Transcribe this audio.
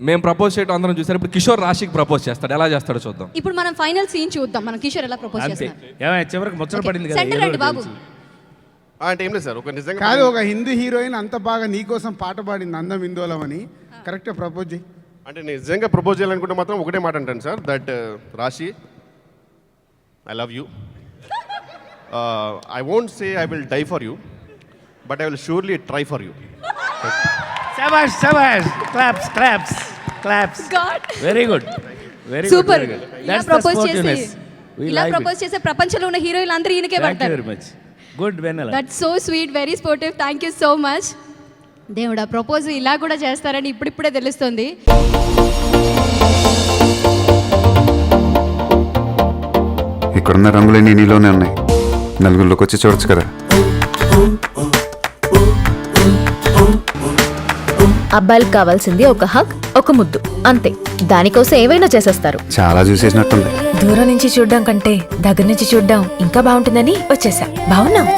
మేము ప్రపోజ్ చేయడం అందరం చూసారు. ఇప్పుడు కిషోర్ రాశికి ప్రపోజ్ చేస్తాడు, ఎలా చేస్తాడో చూద్దాం. ఇప్పుడు మనం ఫైనల్ సీన్ చూద్దాం, మన కిషోర్ ఎలా ప్రపోజ్ అంతే చేస్తున్నారు. ఏమైనా చివరికి ముచ్చట పడింది కదా, సెంటర్ ఏదో రండి ఒకటి బాబు. తెలుసు. అంటే ఏం లేదు సార్, ఒక నిజంగా కాదు, ఒక హిందీ హీరోయిన్ అంత బాగా నీకోసం పాట పాడింది అందం ఇందోలం అని, కరెక్ట్గా ప్రపోజ్ చేయి. అంటే నిజంగా ప్రపోజ్ చేయాలనుకుంటే మాత్రం ఒకటే మాట అంటాను sir, that Rashi I love you. I won't say I will die for you, but I will surely try for you. శభాష్ శభాష్, claps claps claps, God very good very super. Good. ఇలా ప్రపోజ్ చేసి ఇలా ప్రపోజ్ చేసే ప్రపంచంలో ఉన్న హీరోయిన్లు అందరూ ఈయనకే పడతారు. Very much good Vennela. That's so sweet, very sportive. Thank you so much. దేవుడా, ప్రపోజ్ ఇలా కూడా చేస్తారని ఇప్పుడిప్పుడే తెలుస్తుంది. ఇక్కడున్న రంగులన్నీ నీలోనే ఉన్నాయి, నలుగురిలోకి వచ్చి చూడొచ్చు కదా. అబ్బాయిలకు కావాల్సింది ఒక హక్, ఒక ముద్దు, అంతే. దానికోసం ఏవైనా చేసేస్తారు. చాలా చూసేసినట్టుంది. దూరం నుంచి చూడడం కంటే దగ్గర నుంచి చూడడం ఇంకా బాగుంటుందని వచ్చేసా. బాగున్నాం.